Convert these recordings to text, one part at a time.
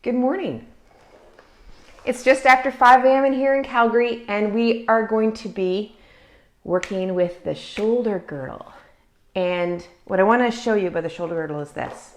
Good morning. It's just after 5 a.m. here in Calgary, and we are going to be working with the shoulder girdle. And what I want to show you about the shoulder girdle is this.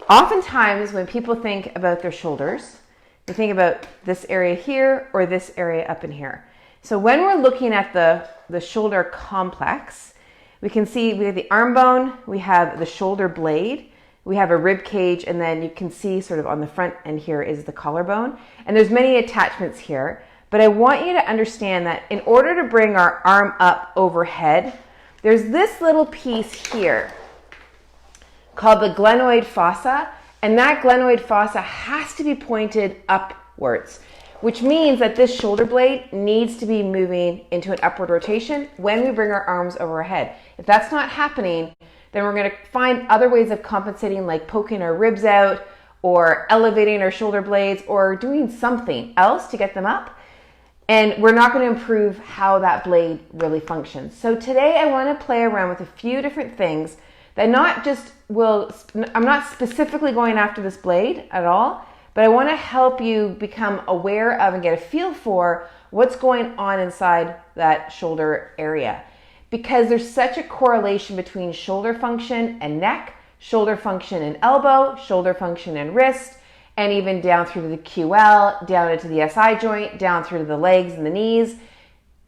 Oftentimes when people think about their shoulders, they think about this area here or this area up in here. So when we're looking at the shoulder complex, we can see we have the arm bone, we have the shoulder blade, we have a rib cage, and then you can see sort of on the front end here is the collarbone. And there's many attachments here, but I want you to understand that in order to bring our arm up overhead, there's this little piece here called the glenoid fossa, and that glenoid fossa has to be pointed upwards, which means that this shoulder blade needs to be moving into an upward rotation when we bring our arms over our head. If that's not happening, then we're going to find other ways of compensating, like poking our ribs out or elevating our shoulder blades or doing something else to get them up. And we're not going to improve how that blade really functions. So today I want to play around with a few different things that I'm not specifically going after this blade at all, but I want to help you become aware of and get a feel for what's going on inside that shoulder area. Because there's such a correlation between shoulder function and neck, shoulder function and elbow, shoulder function and wrist, and even down through to the You.ll, down into the SI joint, down through to the legs and the knees.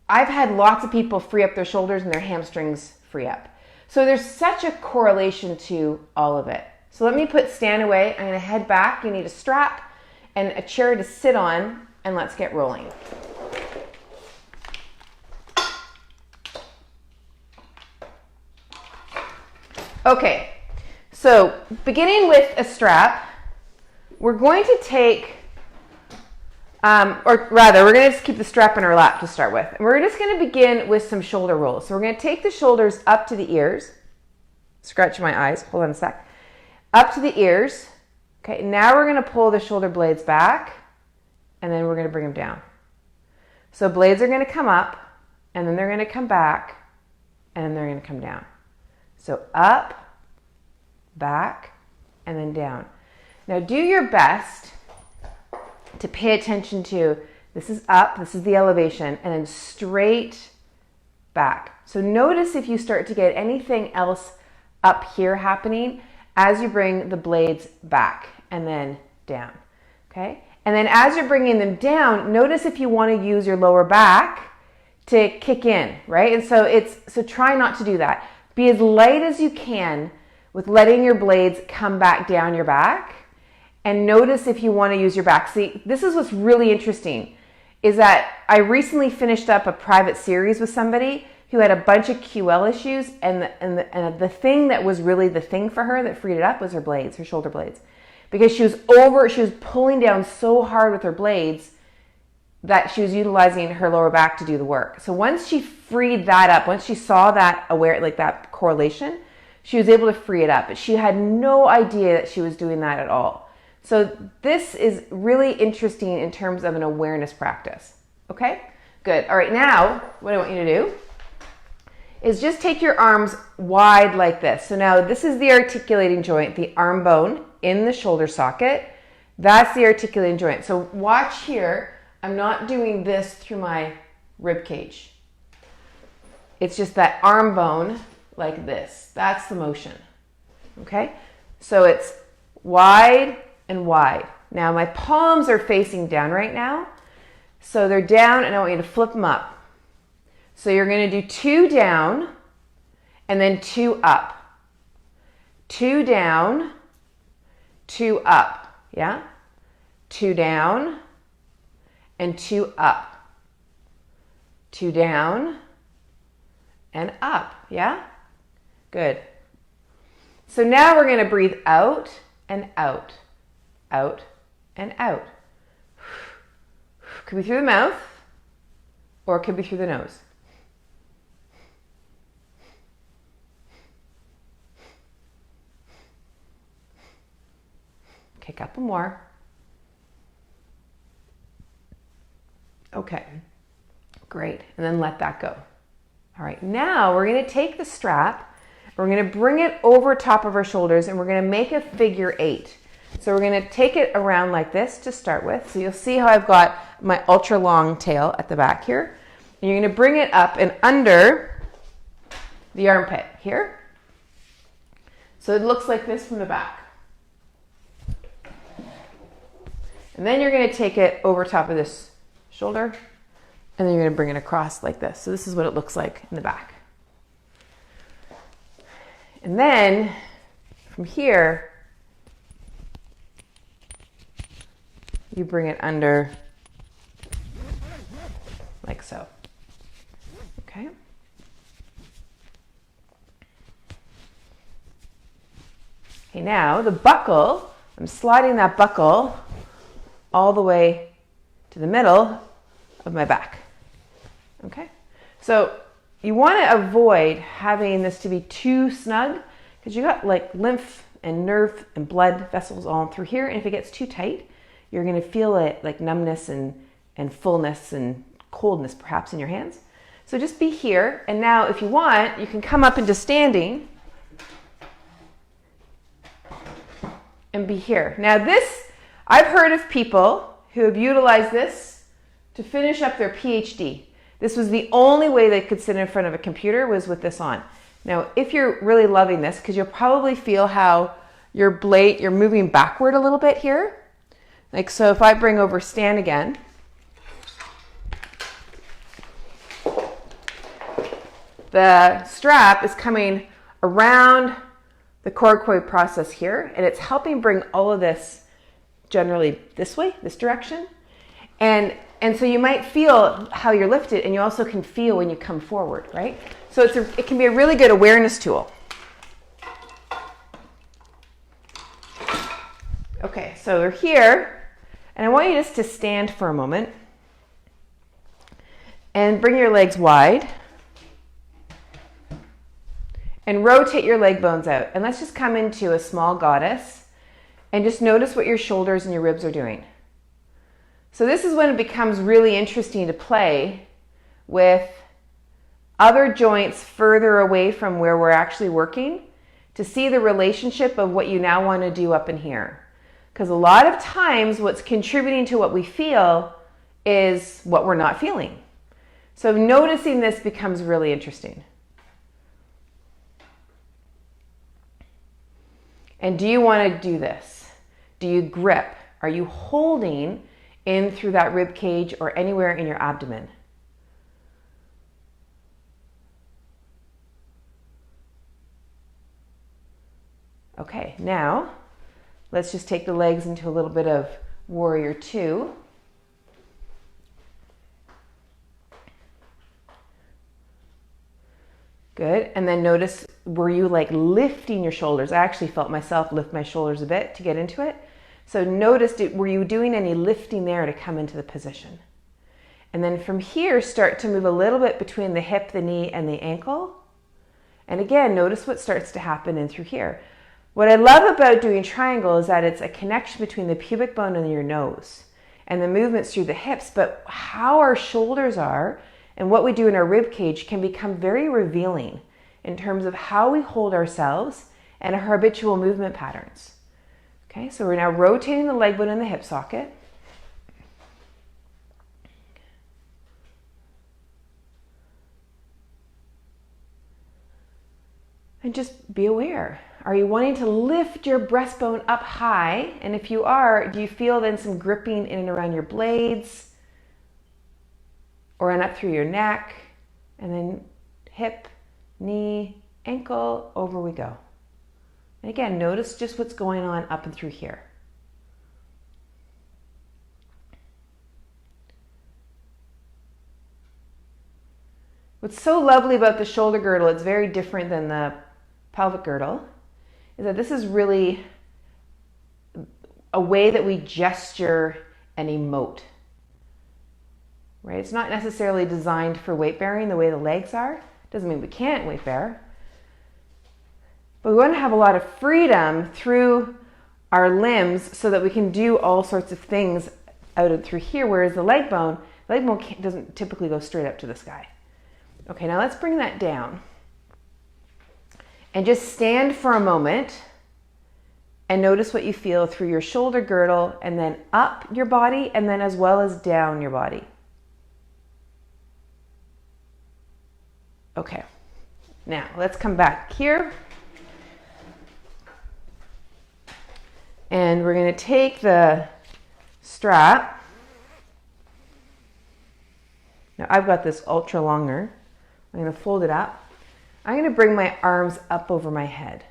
I've had lots of people free up their shoulders and their hamstrings free up. So there's such a correlation to all of it. So let me put stand away. I'm going to head back. You need a strap and a chair to sit on, and let's get rolling. Okay, so beginning with a strap, we're going to take, we're going to just keep the strap in our lap to start with. And we're just going to begin with some shoulder rolls. So we're going to take the shoulders up to the ears. Scratch my eyes, hold on a sec. Up to the ears. Okay, now we're going to pull the shoulder blades back, and then we're going to bring them down. So blades are going to come up, and then they're going to come back, and then they're going to come down. So up, back, and then down. Now do your best to pay attention to, this is up, this is the elevation, and then straight back. So notice if you start to get anything else up here happening as you bring the blades back and then down, okay? And then as you're bringing them down, notice if you want to use your lower back to kick in, right? And so try not to do that. Be as light as you can with letting your blades come back down your back, and notice if you want to use your back. See, this is what's really interesting, is that I recently finished up a private series with somebody who had a bunch of You.ll issues, and the thing that was really the thing for her that freed it up was her blades, her shoulder blades, because she was pulling down so hard with her blades that she was utilizing her lower back to do the work. So once she freed that up, once she saw that that correlation, she was able to free it up. But she had no idea that she was doing that at all. So this is really interesting in terms of an awareness practice. Okay, good. All right, now what I want you to do is just take your arms wide like this. So now this is the articulating joint, the arm bone in the shoulder socket. That's the articulating joint. So watch here. I'm not doing this through my rib cage. It's just that arm bone like this. That's the motion. Okay? So it's wide and wide. Now my palms are facing down right now. So they're down, and I want you to flip them up. So you're going to do 2 down and then 2 up. 2 down, 2 up. Yeah? 2 down and 2 up. 2 down and up. Yeah? Good. So now we're going to breathe out and out. Out and out. Could be through the mouth, or it could be through the nose. Okay, a couple more. Okay, great. And then let that go. All right, now we're going to take the strap, we're going to bring it over top of our shoulders, and we're going to make a figure 8. So we're going to take it around like this to start with. So you'll see how I've got my ultra long tail at the back here. And you're going to bring it up and under the armpit here. So it looks like this from the back. And then you're going to take it over top of this shoulder, and then you're going to bring it across like this. So this is what it looks like in the back. And then from here, you bring it under like so. Okay. Okay, now the buckle, I'm sliding that buckle all the way to the middle of my back. Okay? So you want to avoid having this to be too snug because you got like lymph and nerve and blood vessels all through here. And if it gets too tight, you're going to feel it like numbness and fullness and coldness perhaps in your hands. So just be here. And now if you want, you can come up into standing and be here. Now this, I've heard of people who have utilized this to finish up their PhD. This was the only way they could sit in front of a computer was with this on. Now, if you're really loving this, because you'll probably feel how your blade, you're moving backward a little bit here. Like so, if I bring over stand again, the strap is coming around the coracoid process here, and it's helping bring all of this generally this way, this direction. And so you might feel how you're lifted, and you also can feel when you come forward, right? So it can be a really good awareness tool. Okay, so we're here, and I want you just to stand for a moment and bring your legs wide and rotate your leg bones out. And let's just come into a small goddess and just notice what your shoulders and your ribs are doing. So this is when it becomes really interesting to play with other joints further away from where we're actually working to see the relationship of what you now want to do up in here. Because a lot of times what's contributing to what we feel is what we're not feeling. So noticing this becomes really interesting. And do you want to do this? Do you grip? Are you holding in through that rib cage or anywhere in your abdomen? Okay, now let's just take the legs into a little bit of warrior two. Good, and then notice, were you like lifting your shoulders? I actually felt myself lift my shoulders a bit to get into it. So notice, were you doing any lifting there to come into the position? And then from here, start to move a little bit between the hip, the knee, and the ankle. And again, notice what starts to happen in through here. What I love about doing triangle is that it's a connection between the pubic bone and your nose and the movements through the hips, but how our shoulders are and what we do in our rib cage can become very revealing in terms of how we hold ourselves and our habitual movement patterns. Okay, so we're now rotating the leg bone in the hip socket. And just be aware. Are you wanting to lift your breastbone up high? And if you are, do you feel then some gripping in and around your blades? Or on up through your neck? And then hip, knee, ankle, over we go. And again, notice just what's going on up and through here. What's so lovely about the shoulder girdle, it's very different than the pelvic girdle, is that this is really a way that we gesture and emote. Right? It's not necessarily designed for weight bearing the way the legs are. Doesn't mean we can't weight bear. But we want to have a lot of freedom through our limbs so that we can do all sorts of things out of through here, whereas the leg bone doesn't typically go straight up to the sky. Okay, now let's bring that down. And just stand for a moment And notice what you feel through your shoulder girdle and then up your body and then as well as down your body. Okay, now let's come back here. And we're going to take the strap. Now I've got this ultra longer. I'm going to fold it up. I'm going to bring my arms up over my head.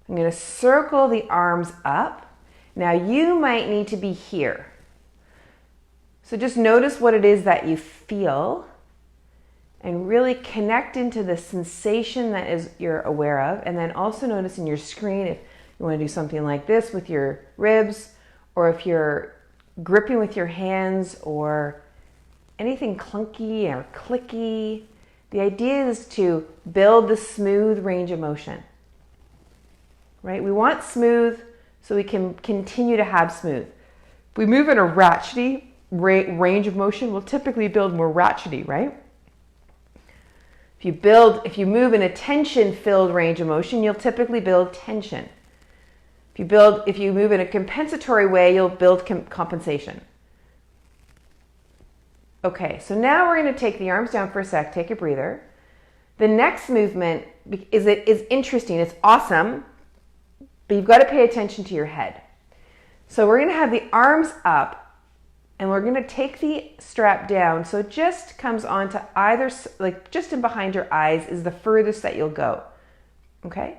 I'm going to circle the arms up. Now you might need to be here. So just notice what it is that you feel and really connect into the sensation that is you're aware of. And then also notice in your screen if you want to do something like this with your ribs, or if you're gripping with your hands or anything clunky or clicky. The idea is to build the smooth range of motion, right? We want smooth so we can continue to have smooth. If we move in a ratchety range of motion, we'll typically build more ratchety, right? If you move in a tension-filled range of motion, you'll typically build tension. If you move in a compensatory way, you'll build compensation. Okay, so now we're going to take the arms down for a sec, take a breather. The next movement is interesting, it's awesome, but you've got to pay attention to your head. So we're going to have the arms up and we're going to take the strap down so it just comes onto either, like just in behind your eyes is the furthest that you'll go. Okay?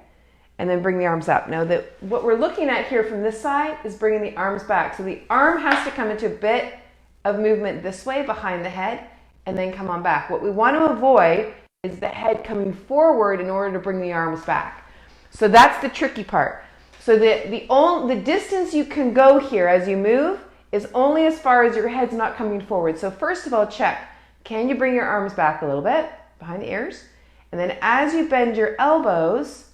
And then bring the arms up. Now what we're looking at here from this side is bringing the arms back. So the arm has to come into a bit of movement this way behind the head and then come on back. What we want to avoid is the head coming forward in order to bring the arms back. So that's the tricky part. So the distance you can go here as you move is only as far as your head's not coming forward. So first of all, check. Can you bring your arms back a little bit behind the ears? And then as you bend your elbows,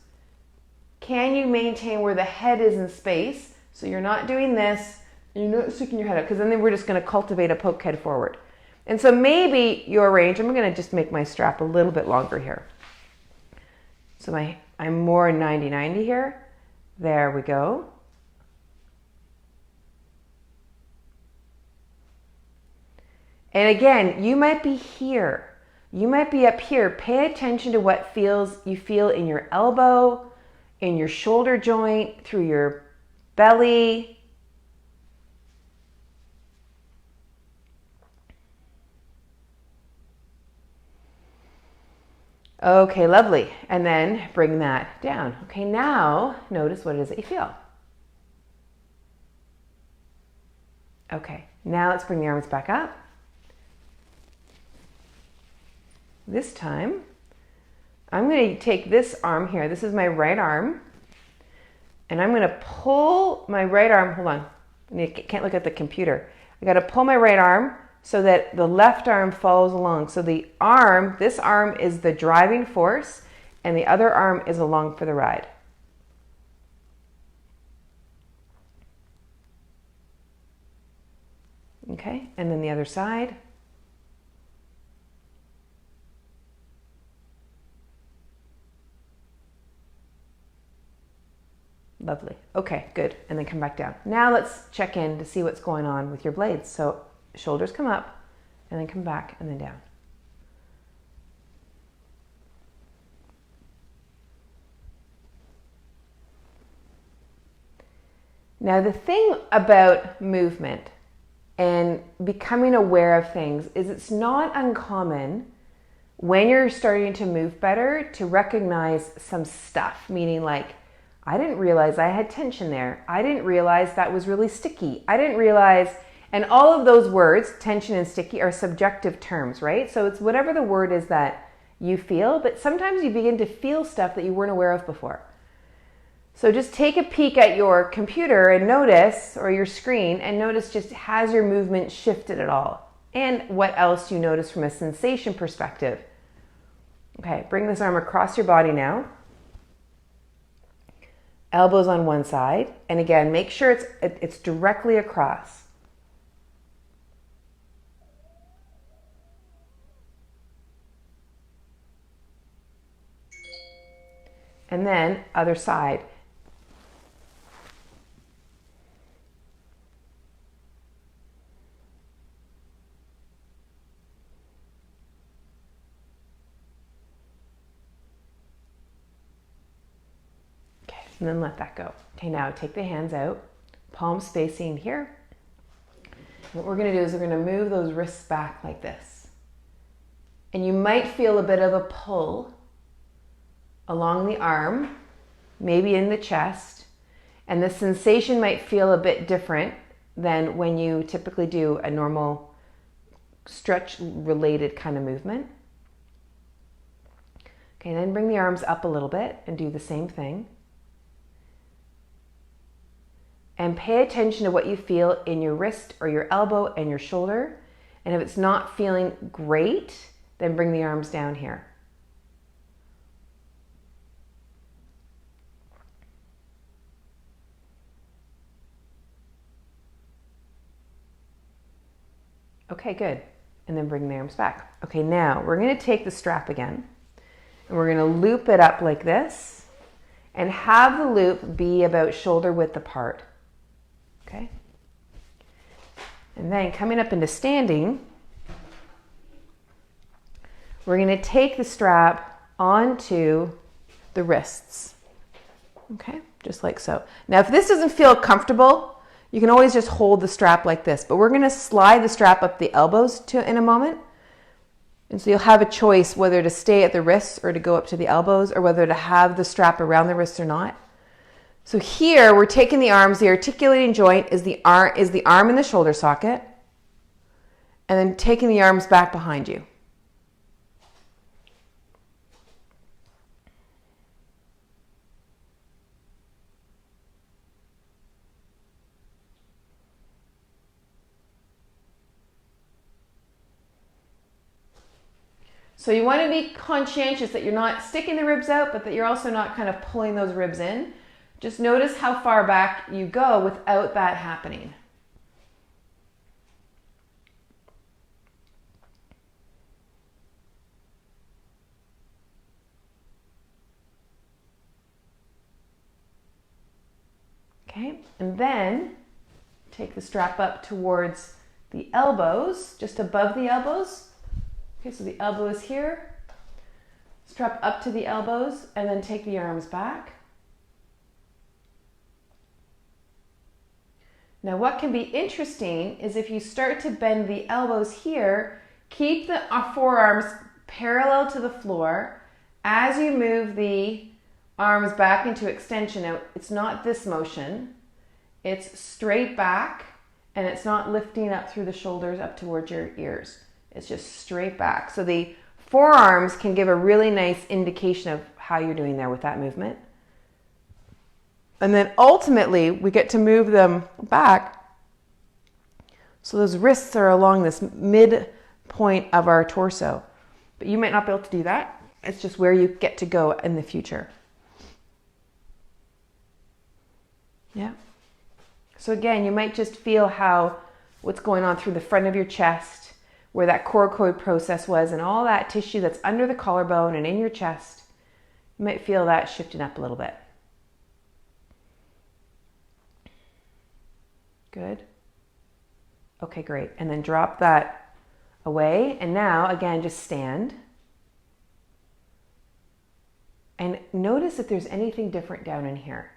can you maintain where the head is in space? So you're not doing this, you're not sticking your head up, because then we're just going to cultivate a poke head forward. And so maybe your range, I'm going to just make my strap a little bit longer here. So I'm more 90-90 here. There we go. And again, you might be here. You might be up here. Pay attention to what you feel in your elbow, in your shoulder joint, through your belly. Okay, lovely. And then bring that down. Okay, now notice what it is that you feel. Okay, now let's bring the arms back up. This time, I'm going to take this arm here. This is my right arm. And I'm going to pull my right arm. Hold on. I can't look at the computer. I got to pull my right arm so that the left arm follows along. So this arm is the driving force and the other arm is along for the ride. Okay, and then the other side. Lovely. Okay, good. And then come back down. Now let's check in to see what's going on with your blades. So shoulders come up and then come back and then down. Now the thing about movement and becoming aware of things is it's not uncommon when you're starting to move better to recognize some stuff, meaning like, I didn't realize I had tension there. I didn't realize that was really sticky. I didn't realize, and all of those words, tension and sticky, are subjective terms, right? So it's whatever the word is that you feel, but sometimes you begin to feel stuff that you weren't aware of before. So just take a peek at your computer and notice, or your screen, and notice just has your movement shifted at all? And what else you notice from a sensation perspective. Okay, bring this arm across your body now. Elbows on one side, and again, make sure it's directly across. And then other side. and then let that go. Okay, now take the hands out, palms facing here. What we're going to do is we're going to move those wrists back like this. And you might feel a bit of a pull along the arm, maybe in the chest, and the sensation might feel a bit different than when you typically do a normal stretch related kind of movement. Okay, then bring the arms up a little bit and do the same thing. And pay attention to what you feel in your wrist or your elbow and your shoulder. And if it's not feeling great, then bring the arms down here. Okay, good. And then bring the arms back. Okay, now we're going to take the strap again and we're going to loop it up like this and have the loop be about shoulder width apart. Okay? And then coming up into standing, we're going to take the strap onto the wrists. Okay? Just like so. Now, if this doesn't feel comfortable, you can always just hold the strap like this, but we're going to slide the strap up the elbows in a moment. And so you'll have a choice whether to stay at the wrists or to go up to the elbows, or whether to have the strap around the wrists or not. So here we're taking the arms, the articulating joint is the arm in the shoulder socket, and then taking the arms back behind you. So you want to be conscientious that you're not sticking the ribs out, but that you're also not kind of pulling those ribs in. Just notice how far back you go without that happening. Okay, and then take the strap up towards the elbows, just above the elbows. Okay, so the elbow is here, strap up to the elbows, and then take the arms back. Now what can be interesting is if you start to bend the elbows here, keep the forearms parallel to the floor as you move the arms back into extension. Now it's not this motion, it's straight back, and it's not lifting up through the shoulders up towards your ears. It's just straight back. So the forearms can give a really nice indication of how you're doing there with that movement. And then ultimately, we get to move them back. So those wrists are along this midpoint of our torso. But you might not be able to do that. It's just where you get to go in the future. Yeah. So again, you might just feel what's going on through the front of your chest, where that coracoid process was, and all that tissue that's under the collarbone and in your chest. You might feel that shifting up a little bit. Good. Okay, great. And then drop that away. And now, again, just stand. And notice if there's anything different down in here,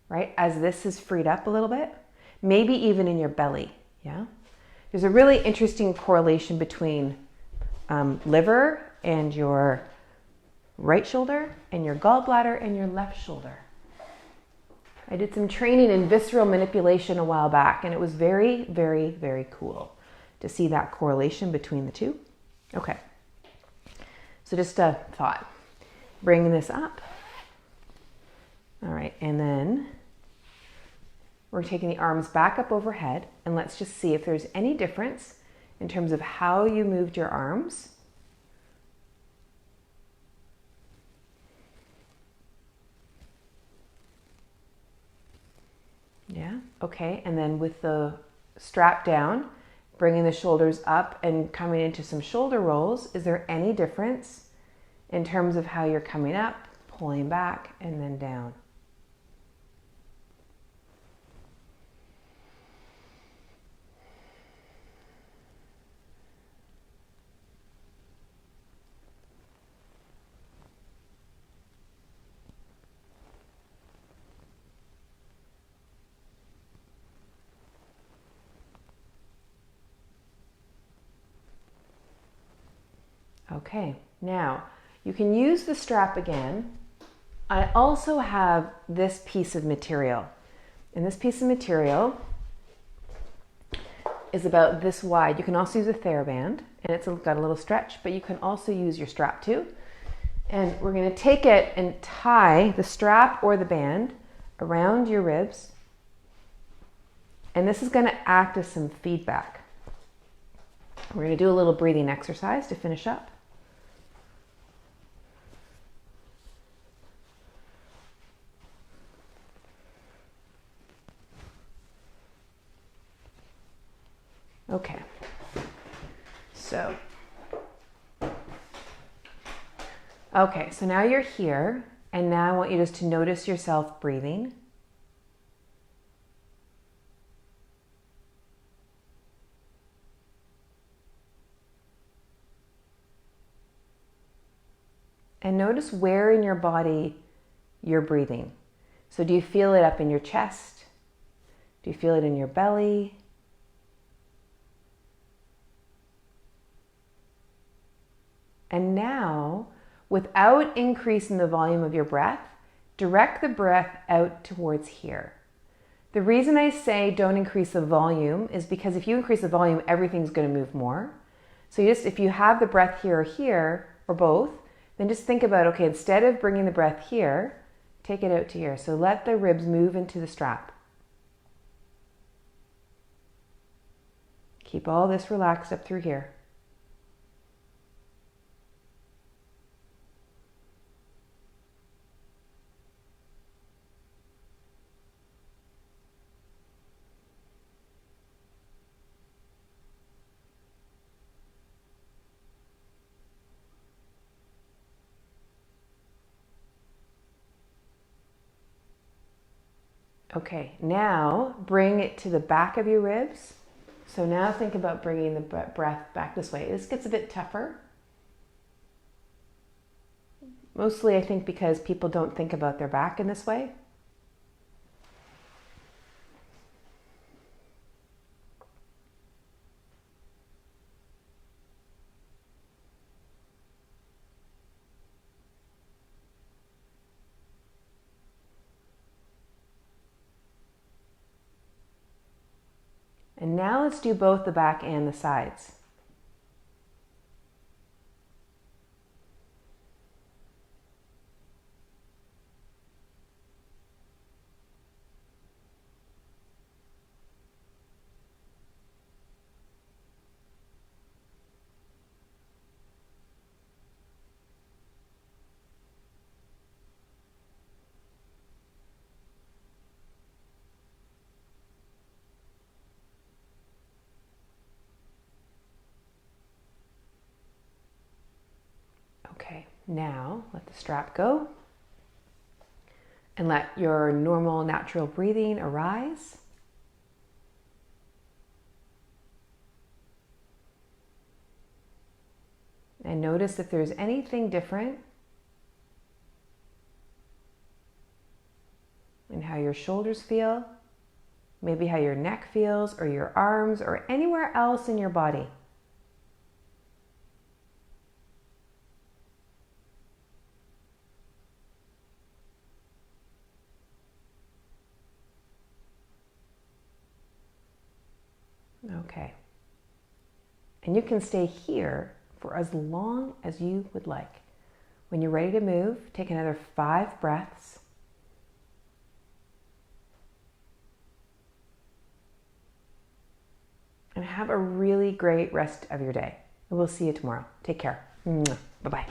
right? As this is freed up a little bit, maybe even in your belly, yeah? There's a really interesting correlation between liver and your right shoulder and your gallbladder and your left shoulder. I did some training in visceral manipulation a while back, and it was very, very, very cool to see that correlation between the two. Okay, so just a thought. Bring this up. All right, and then we're taking the arms back up overhead, and let's just see if there's any difference in terms of how you moved your arms. Yeah, okay, and then with the strap down, bringing the shoulders up and coming into some shoulder rolls, is there any difference in terms of how you're coming up, pulling back, and then down? Okay, now you can use the strap again. I also have this piece of material, and this piece of material is about this wide. You can also use a TheraBand, and it's got a little stretch, but you can also use your strap too. And we're going to take it and tie the strap or the band around your ribs, and this is going to act as some feedback. We're going to do a little breathing exercise to finish up. Okay, so now you're here, and now I want you just to notice yourself breathing. And notice where in your body you're breathing. So do you feel it up in your chest? Do you feel it in your belly? And now, without increasing the volume of your breath, direct the breath out towards here. The reason I say don't increase the volume is because if you increase the volume, everything's going to move more. So if you have the breath here, or both, then just think about, okay, instead of bringing the breath here, take it out to here. So let the ribs move into the strap. Keep all this relaxed up through here. Okay, now bring it to the back of your ribs. So now think about bringing the breath back this way. This gets a bit tougher. Mostly I think because people don't think about their back in this way. And now let's do both the back and the sides. Okay, now let the strap go and let your normal natural breathing arise. And notice if there's anything different in how your shoulders feel, maybe how your neck feels, or your arms, or anywhere else in your body. Okay. And you can stay here for as long as you would like. When you're ready to move, take another 5 breaths. And have a really great rest of your day. And we'll see you tomorrow. Take care. Bye-bye.